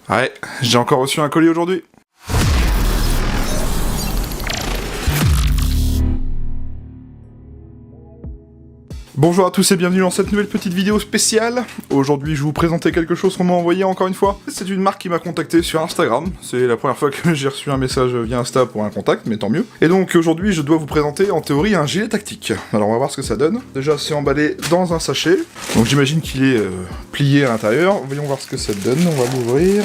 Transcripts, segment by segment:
Ouais, j'ai encore reçu un colis aujourd'hui. Bonjour à tous et bienvenue dans cette nouvelle petite vidéo spéciale. Aujourd'hui, je vais vous présenter quelque chose qu'on m'a envoyé encore une fois. C'est une marque qui m'a contacté sur Instagram. C'est la première fois que j'ai reçu un message via Insta pour un contact, mais tant mieux. Et donc aujourd'hui, je dois vous présenter en théorie un gilet tactique. Alors on va voir ce que ça donne. Déjà, c'est emballé dans un sachet. Donc j'imagine qu'il est plié à l'intérieur. Voyons voir ce que ça donne. On va l'ouvrir.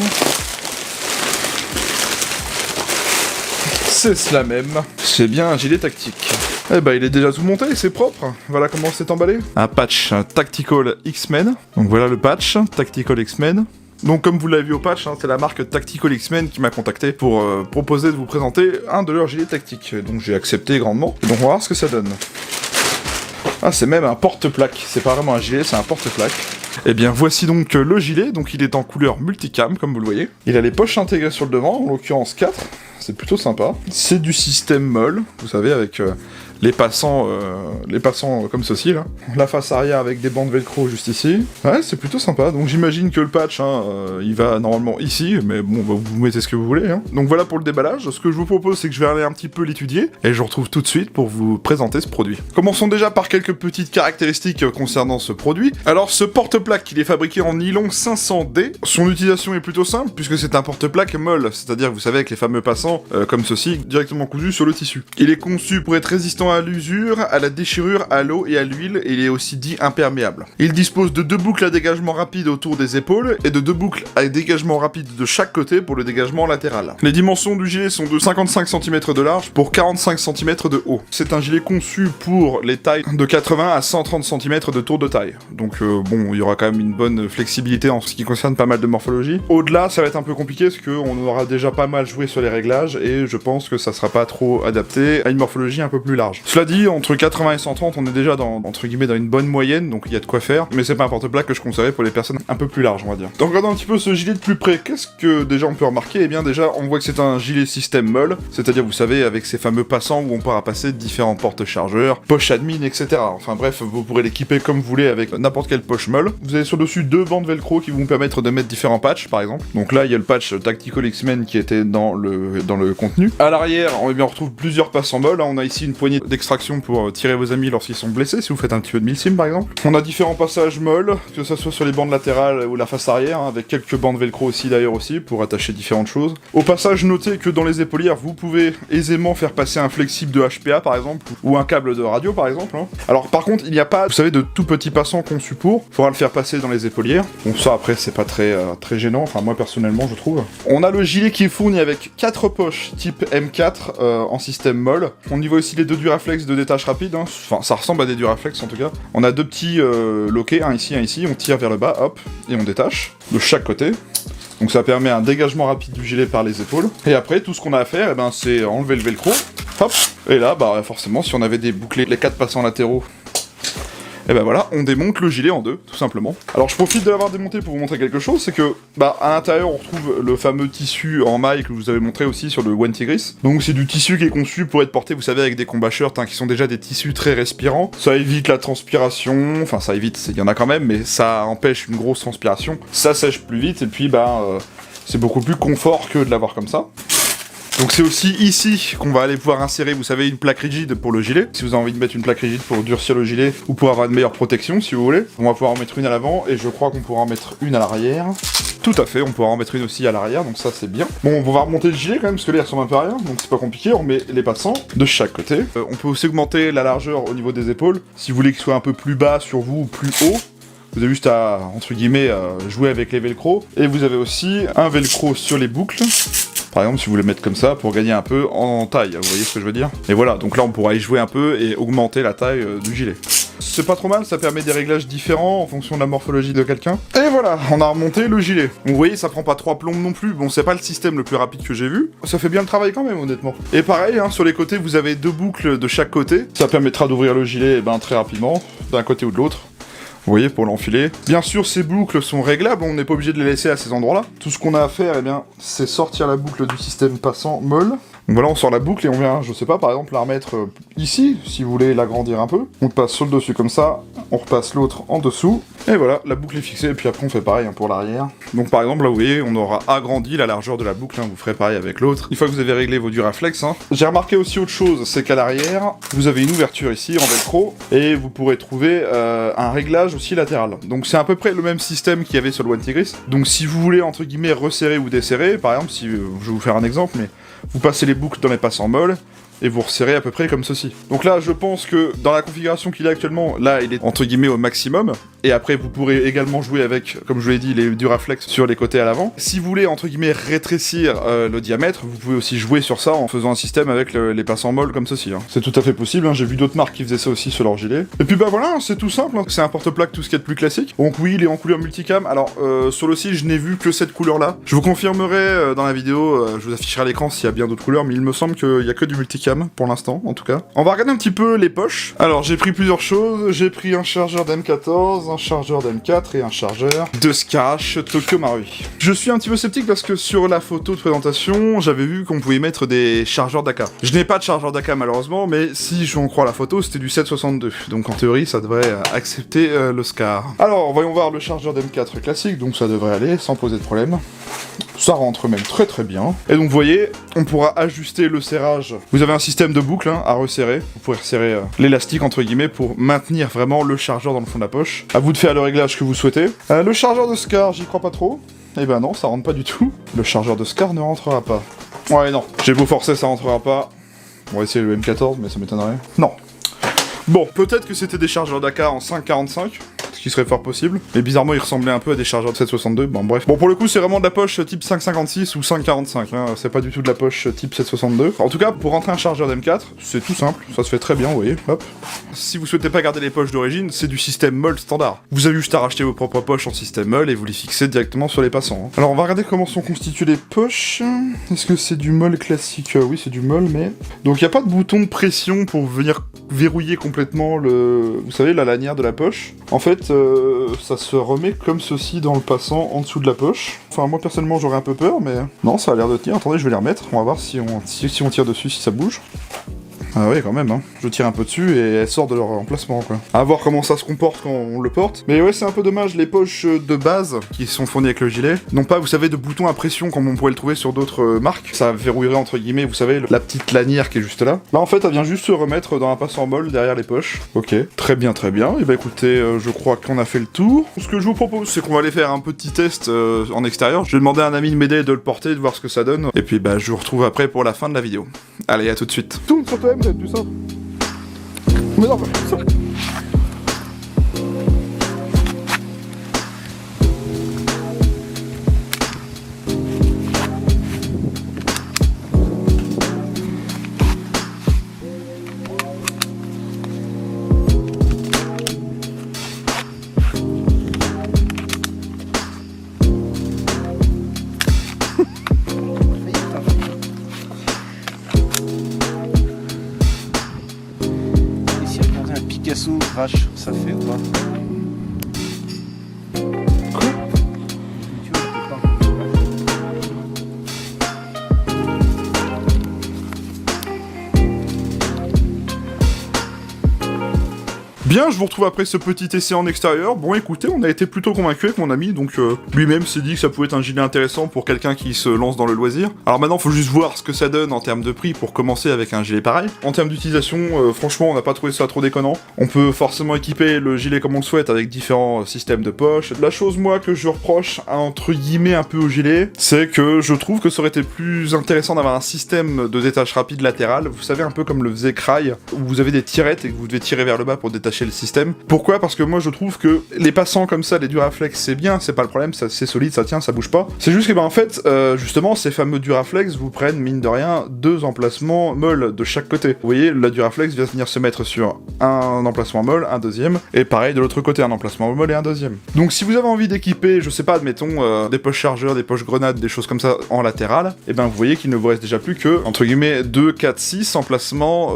C'est cela même. C'est bien un gilet tactique. Eh ben, il est déjà tout monté, c'est propre. Voilà comment c'est emballé. Un patch Tactical X-Men. Donc voilà le patch Tactical X-Men. Donc comme vous l'avez vu au patch, c'est la marque Tactical X-Men qui m'a contacté pour proposer de vous présenter un de leurs gilets tactiques. Donc j'ai accepté grandement. Donc on va voir ce que ça donne. Ah, c'est même un porte-plaque. C'est pas vraiment un gilet, c'est un porte-plaque. Eh bien, voici donc le gilet. Donc il est en couleur multicam, comme vous le voyez. Il a les poches intégrées sur le devant, en l'occurrence 4. C'est plutôt sympa. C'est du système MOL, vous savez, avec les passants comme ceci, là. La face arrière avec des bandes velcro juste ici. Ouais, c'est plutôt sympa. Donc j'imagine que le patch, il va normalement ici, mais bon, vous mettez ce que vous voulez. Donc voilà pour le déballage. Ce que je vous propose, c'est que je vais aller un petit peu l'étudier, et je vous retrouve tout de suite pour vous présenter ce produit. Commençons déjà par quelques petites caractéristiques concernant ce produit. Alors, ce porte-plaque, il est fabriqué en nylon 500D. Son utilisation est plutôt simple, puisque c'est un porte-plaque MOL, c'est-à-dire, vous savez, avec les fameux passants, comme ceci, directement cousus sur le tissu. Il est conçu pour être résistant à l'usure, à la déchirure, à l'eau et à l'huile, et il est aussi dit imperméable. Il dispose de 2 boucles à dégagement rapide autour des épaules, et de 2 boucles à dégagement rapide de chaque côté pour le dégagement latéral. Les dimensions du gilet sont de 55 cm de large pour 45 cm de haut. C'est un gilet conçu pour les tailles de 80 à 130 cm de tour de taille. Donc bon, il y aura quand même une bonne flexibilité en ce qui concerne pas mal de morphologie. Au-delà, ça va être un peu compliqué, parce qu'on aura déjà pas mal joué sur les réglages, et je pense que ça sera pas trop adapté à une morphologie un peu plus large. Cela dit, entre 80 et 130, on est déjà dans, entre guillemets, dans une bonne moyenne, donc il y a de quoi faire, mais c'est pas un porte-plaque que je conseillerais pour les personnes un peu plus larges, on va dire. Donc regardons un petit peu ce gilet de plus près, qu'est-ce que déjà on peut remarquer? Eh bien déjà, on voit que c'est un gilet système MOL, c'est-à-dire, vous savez, avec ces fameux passants où on pourra passer différents porte-chargeurs, poche admin, etc. Enfin bref, vous pourrez l'équiper comme vous voulez avec n'importe quelle poche MOL. Vous avez sur dessus 2 bandes velcro qui vont vous permettre de mettre différents patchs, par exemple. Donc là, il y a le patch Tactical X-Men qui était dans le contenu. À l'arrière, on retrouve plusieurs passants MOL. On a ici une poignée d'extraction pour tirer vos amis lorsqu'ils sont blessés, si vous faites un petit peu de milsim par exemple. On a différents passages MOL, que ce soit sur les bandes latérales ou la face arrière, avec quelques bandes velcro aussi d'ailleurs aussi, pour attacher différentes choses. Au passage, notez que dans les épaulières, vous pouvez aisément faire passer un flexible de HPA par exemple, ou un câble de radio par exemple. Alors par contre, il n'y a pas, vous savez, de tout petit passant conçu pour, faudra le faire passer dans les épaulières. Bon, ça après, c'est pas très gênant, enfin moi personnellement je trouve. On a le gilet qui est fourni avec 4 poches type M4 en système MOL. On y voit aussi les 2 Duraflex de détache rapide, enfin ça ressemble à des Duraflex en tout cas. On a 2 petits loquets, un ici, on tire vers le bas, hop, et on détache, de chaque côté. Donc ça permet un dégagement rapide du gilet par les épaules. Et après, tout ce qu'on a à faire, c'est enlever le velcro, hop, et là, forcément, si on avait débouclé les 4 passants latéraux, et voilà, on démonte le gilet en 2, tout simplement. Alors je profite de l'avoir démonté pour vous montrer quelque chose, c'est que, à l'intérieur on retrouve le fameux tissu en maille que je vous avais montré aussi sur le One Tigris. Donc c'est du tissu qui est conçu pour être porté, vous savez, avec des combat shirts, qui sont déjà des tissus très respirants. Ça évite la transpiration, enfin ça évite, il y en a quand même, mais ça empêche une grosse transpiration. Ça sèche plus vite, et puis c'est beaucoup plus confort que de l'avoir comme ça. Donc c'est aussi ici qu'on va aller pouvoir insérer, vous savez, une plaque rigide pour le gilet. Si vous avez envie de mettre une plaque rigide pour durcir le gilet, ou pour avoir une meilleure protection, si vous voulez. On va pouvoir en mettre une à l'avant, et je crois qu'on pourra en mettre une à l'arrière. Tout à fait, on pourra en mettre une aussi à l'arrière, donc ça c'est bien. Bon, on va remonter le gilet quand même, parce que là il ressemble un peu à rien, donc c'est pas compliqué, on met les passants de chaque côté. On peut aussi augmenter la largeur au niveau des épaules, si vous voulez qu'il soit un peu plus bas sur vous, ou plus haut. Vous avez juste à, entre guillemets, jouer avec les velcro. Et vous avez aussi un velcro sur les boucles. Par exemple, si vous voulez mettre comme ça, pour gagner un peu en taille, vous voyez ce que je veux dire? Et voilà, donc là on pourra y jouer un peu et augmenter la taille du gilet. C'est pas trop mal, ça permet des réglages différents en fonction de la morphologie de quelqu'un. Et voilà, on a remonté le gilet. Vous voyez, ça prend pas 3 plombes non plus. Bon, c'est pas le système le plus rapide que j'ai vu. Ça fait bien le travail quand même, honnêtement. Et pareil, sur les côtés, vous avez 2 boucles de chaque côté. Ça permettra d'ouvrir le gilet très rapidement, d'un côté ou de l'autre. Vous voyez, pour l'enfiler. Bien sûr, ces boucles sont réglables, on n'est pas obligé de les laisser à ces endroits-là. Tout ce qu'on a à faire, c'est sortir la boucle du système passant MOL. Donc voilà, on sort la boucle et on vient, je sais pas, par exemple la remettre ici, si vous voulez l'agrandir un peu. On passe sur le dessus comme ça, on repasse l'autre en dessous, et voilà, la boucle est fixée, et puis après on fait pareil pour l'arrière. Donc par exemple, là vous voyez, on aura agrandi la largeur de la boucle, vous ferez pareil avec l'autre. Une fois que vous avez réglé vos Duraflex, j'ai remarqué aussi autre chose, c'est qu'à l'arrière, vous avez une ouverture ici en velcro, et vous pourrez trouver un réglage aussi latéral. Donc c'est à peu près le même système qu'il y avait sur le One Tigris. Donc si vous voulez, entre guillemets, resserrer ou desserrer, par exemple, si je vais vous faire un exemple, mais vous passez les boucles dans les passants molles, et vous resserrez à peu près comme ceci. Donc là, je pense que dans la configuration qu'il a actuellement, là, il est entre guillemets au maximum, et après, vous pourrez également jouer avec, comme je vous l'ai dit, les Duraflex sur les côtés à l'avant. Si vous voulez, entre guillemets, rétrécir le diamètre, vous pouvez aussi jouer sur ça en faisant un système avec les passants molles comme ceci. C'est tout à fait possible, j'ai vu d'autres marques qui faisaient ça aussi sur leur gilet. Et puis bah voilà, c'est tout simple, c'est un porte-plaque tout ce qui est de plus classique. Donc oui, il est en couleur multicam. Alors, sur le site, je n'ai vu que cette couleur-là. Je vous confirmerai dans la vidéo, je vous afficherai à l'écran s'il y a bien d'autres couleurs, mais il me semble qu'il n'y a que du multicam pour l'instant. En tout cas. On va regarder un petit peu les poches. Alors, j'ai pris plusieurs choses. J'ai pris un chargeur d'M14, un chargeur d'M4 et un chargeur de Scarache Tokyo Marui. Je suis un petit peu sceptique parce que sur la photo de présentation, j'avais vu qu'on pouvait mettre des chargeurs d'AK. Je n'ai pas de chargeur d'AK malheureusement, mais si j'en crois la photo, c'était du 762. Donc en théorie, ça devrait accepter le Scar. Alors, voyons voir le chargeur d'M4 classique, donc ça devrait aller sans poser de problème. Ça rentre même très très bien. Et donc vous voyez, on pourra ajuster le serrage. Vous avez un système de boucle à resserrer. Vous pourrez resserrer l'élastique entre guillemets pour maintenir vraiment le chargeur dans le fond de la poche. À vous de faire le réglage que vous souhaitez. Le chargeur de Scar, j'y crois pas trop. Eh ben non, ça rentre pas du tout. Le chargeur de Scar ne rentrera pas. Ouais non, j'ai beau forcer, ça rentrera pas. On va essayer le M14, mais ça m'étonnerait. Non. Bon, peut-être que c'était des chargeurs d'AK en 5,45. Ce qui serait fort possible, mais bizarrement il ressemblait un peu à des chargeurs de 762, bon bref. Bon pour le coup c'est vraiment de la poche type 5,56 ou 5,45, c'est pas du tout de la poche type 762. En tout cas pour rentrer un chargeur d'M4, c'est tout simple, ça se fait très bien, vous voyez, hop. Si vous souhaitez pas garder les poches d'origine, c'est du système molle standard. Vous avez juste à racheter vos propres poches en système molle et vous les fixez directement sur les passants. Alors on va regarder comment sont constituées les poches. Est-ce que c'est du molle classique? Oui c'est du molle, mais... Donc il n'y a pas de bouton de pression pour venir verrouiller complètement le... Vous savez, la lanière de la poche. En fait, ça se remet comme ceci dans le passant en dessous de la poche. Enfin, moi personnellement j'aurais un peu peur, mais non, ça a l'air de tenir. Attendez, je vais les remettre. On va voir si on tire dessus, si ça bouge. Ah oui, quand même, Je tire un peu dessus et elles sortent de leur emplacement, quoi. À voir comment ça se comporte quand on le porte. Mais ouais, c'est un peu dommage, les poches de base qui sont fournies avec le gilet n'ont pas, vous savez, de bouton à pression comme on pourrait le trouver sur d'autres marques. Ça verrouillerait, entre guillemets, vous savez, la petite lanière qui est juste là. Là, en fait, elle vient juste se remettre dans un passant molle derrière les poches. Ok, très bien, très bien. Et bah écoutez, je crois qu'on a fait le tour. Ce que je vous propose, c'est qu'on va aller faire un petit test en extérieur. Je vais demander à un ami de m'aider, de le porter, de voir ce que ça donne. Et puis, bah, je vous retrouve après pour la fin de la vidéo. Allez, à tout de suite. Tout sur toi-même, tout ça. Mais non, ça... Picasso, vache, ça fait ou pas? Bien, je vous retrouve après ce petit essai en extérieur. Bon, écoutez, on a été plutôt convaincus avec mon ami, donc lui-même s'est dit que ça pouvait être un gilet intéressant pour quelqu'un qui se lance dans le loisir. Alors maintenant, faut juste voir ce que ça donne en termes de prix pour commencer avec un gilet pareil. En termes d'utilisation, franchement, on n'a pas trouvé ça trop déconnant. On peut forcément équiper le gilet comme on le souhaite avec différents systèmes de poches. La chose, moi, que je reproche, entre guillemets, un peu au gilet, c'est que je trouve que ça aurait été plus intéressant d'avoir un système de détache rapide latéral. Vous savez, un peu comme le faisait Cry, où vous avez des tirettes et que vous devez tirer vers le bas pour détacher le système. Pourquoi? Parce que moi je trouve que les passants comme ça, les Duraflex, c'est bien, c'est pas le problème, c'est solide, ça tient, ça bouge pas. C'est juste que en fait, justement, ces fameux Duraflex vous prennent, mine de rien, 2 emplacements molles de chaque côté. Vous voyez, la Duraflex vient venir se mettre sur un emplacement molle, un deuxième, et pareil de l'autre côté, un emplacement molle et un deuxième. Donc si vous avez envie d'équiper, je sais pas, admettons, des poches chargeurs, des poches grenades, des choses comme ça en latéral, et ben vous voyez qu'il ne vous reste déjà plus que, entre guillemets, 2, 4, 6 emplacements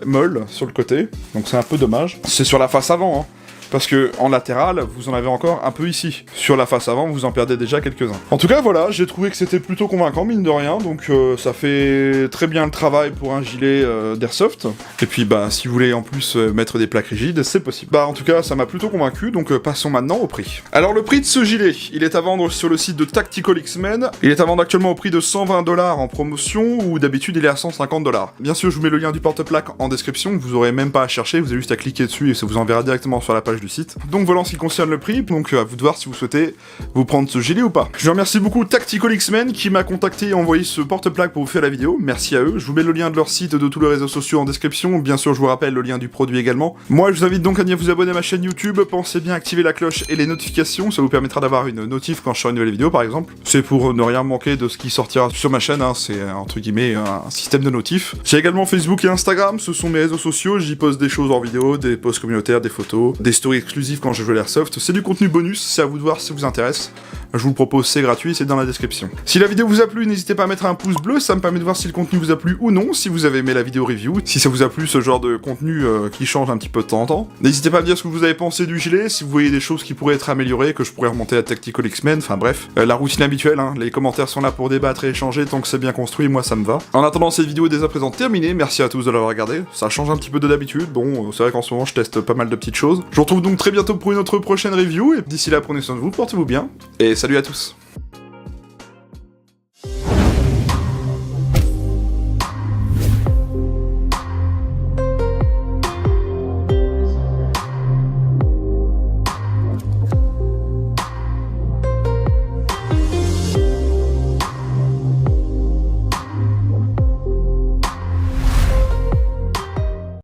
molles sur le côté. Donc c'est un peu dommage. C'est sur la face avant, parce que en latéral, vous en avez encore un peu ici. Sur la face avant, vous en perdez déjà quelques-uns. En tout cas, voilà, j'ai trouvé que c'était plutôt convaincant, mine de rien, donc ça fait très bien le travail pour un gilet d'Airsoft. Et puis, bah, si vous voulez en plus mettre des plaques rigides, c'est possible. Bah, en tout cas, ça m'a plutôt convaincu, donc passons maintenant au prix. Alors, le prix de ce gilet, il est à vendre sur le site de Tactical X-Men. Il est à vendre actuellement au prix de 120 $ en promotion, ou d'habitude, il est à 150 $. Bien sûr, je vous mets le lien du porte-plaque en description, vous aurez même pas à chercher, vous avez juste à cliquer dessus et ça vous enverra directement sur la page du site. Donc voilà en ce qui concerne le prix, donc à vous de voir si vous souhaitez vous prendre ce gilet ou pas. Je remercie beaucoup Tactical X-Men qui m'a contacté et envoyé ce porte-plaque pour vous faire la vidéo, merci à eux. Je vous mets le lien de leur site et de tous les réseaux sociaux en description, bien sûr je vous rappelle le lien du produit également. Moi je vous invite donc à venir vous abonner à ma chaîne YouTube, pensez bien à activer la cloche et les notifications, ça vous permettra d'avoir une notif quand je sors une nouvelle vidéo par exemple. C'est pour ne rien manquer de ce qui sortira sur ma chaîne, hein. C'est entre guillemets un système de notif. J'ai également Facebook et Instagram, ce sont mes réseaux sociaux, j'y poste des choses en vidéo, des posts communautaires, des photos, des stories exclusives quand je joue à l'Airsoft, c'est du contenu bonus, c'est à vous de voir si ça vous intéresse. Je vous le propose, c'est gratuit, c'est dans la description. Si la vidéo vous a plu, n'hésitez pas à mettre un pouce bleu, ça me permet de voir si le contenu vous a plu ou non, si vous avez aimé la vidéo review, si ça vous a plu ce genre de contenu qui change un petit peu de temps en temps. N'hésitez pas à me dire ce que vous avez pensé du gilet, si vous voyez des choses qui pourraient être améliorées, que je pourrais remonter à Tactical X-Men, enfin bref. La routine habituelle, hein, les commentaires sont là pour débattre et échanger, tant que c'est bien construit, moi ça me va. En attendant, cette vidéo est dès à présent terminée, merci à tous de l'avoir regardé, ça change un petit peu de d'habitude, bon, c'est vrai qu'en ce moment je teste pas mal de petites choses. Je vous retrouve donc très bientôt pour une autre prochaine review, et d'ici là prenez soin de vous, portez-vous bien, et salut à tous.